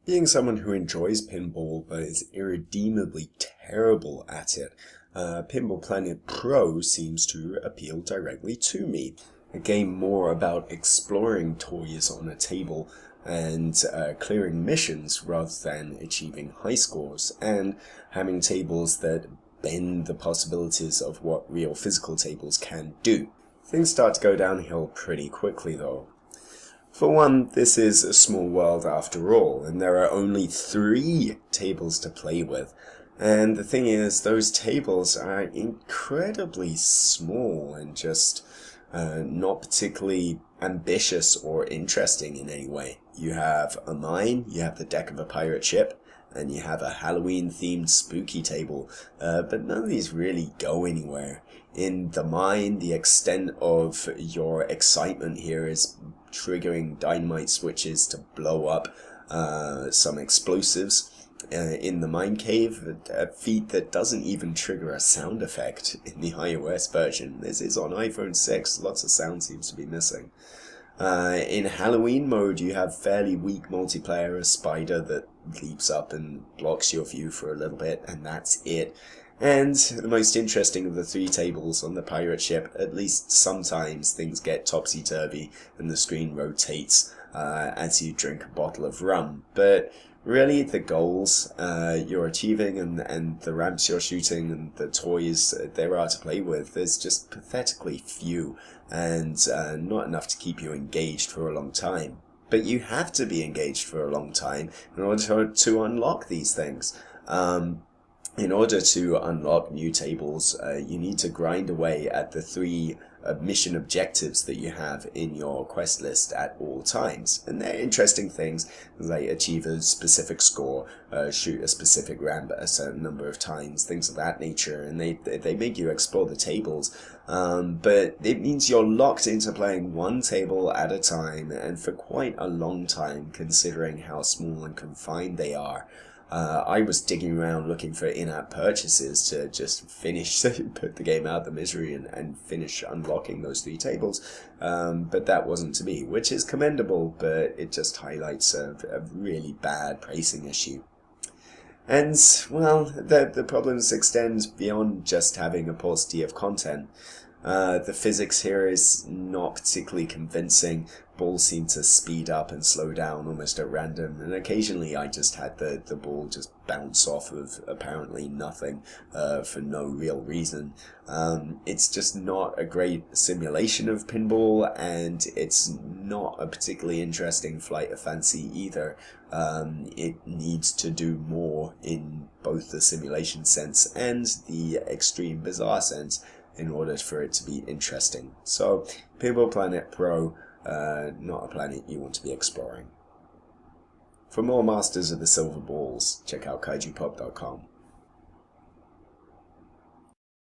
Being someone who enjoys pinball but is irredeemably terrible at it, Pinball Planet Pro seems to appeal directly to me. A game more about exploring toys on a table and clearing missions rather than achieving high scores, and having tables that bend the possibilities of what real physical tables can do. Things start to go downhill pretty quickly though. For one, this is a small world after all, and there are only 3 tables to play with. And the thing is, those tables are incredibly small and just not particularly ambitious or interesting in any way. You have a mine, you have the deck of a pirate ship, and you have a Halloween-themed spooky table, but none of these really go anywhere. In the mine, the extent of your excitement here is triggering dynamite switches to blow up some explosives in the mine cave, a feat that doesn't even trigger a sound effect in the iOS version. This is on iPhone 6, lots of sound seems to be missing. In Halloween mode, you have fairly weak multiplayer, a spider that leaps up and blocks your view for a little bit, and that's it. And the most interesting of the 3 tables on the pirate ship, at least sometimes things get topsy-turvy and the screen rotates as you drink a bottle of rum. But really, the goals you're achieving and the ramps you're shooting and the toys there are to play with, there's just pathetically few and not enough to keep you engaged for a long time. But you have to be engaged for a long time in order to unlock these things. In order to unlock new tables, you need to grind away at the 3 mission objectives that you have in your quest list at all times. And they're interesting things, like achieve a specific score, shoot a specific ramp a certain number of times, things of that nature, and they make you explore the tables. But it means you're locked into playing one table at a time, and for quite a long time, considering how small and confined they are. I was digging around looking for in-app purchases to just finish, put the game out of the misery and finish unlocking those 3 tables, but that wasn't to be, which is commendable, but it just highlights a really bad pricing issue. And, well, the problems extend beyond just having a paucity of content. The physics here is not particularly convincing. Balls seem to speed up and slow down almost at random, and occasionally I just had the ball just bounce off of apparently nothing for no real reason. It's just not a great simulation of pinball, and it's not a particularly interesting flight of fancy either. It needs to do more in both the simulation sense and the extreme bizarre sense in order for it to be interesting. So, Pinball Planet Pro, not a planet you want to be exploring. For more Masters of the Silver Balls, check out kaijupub.com.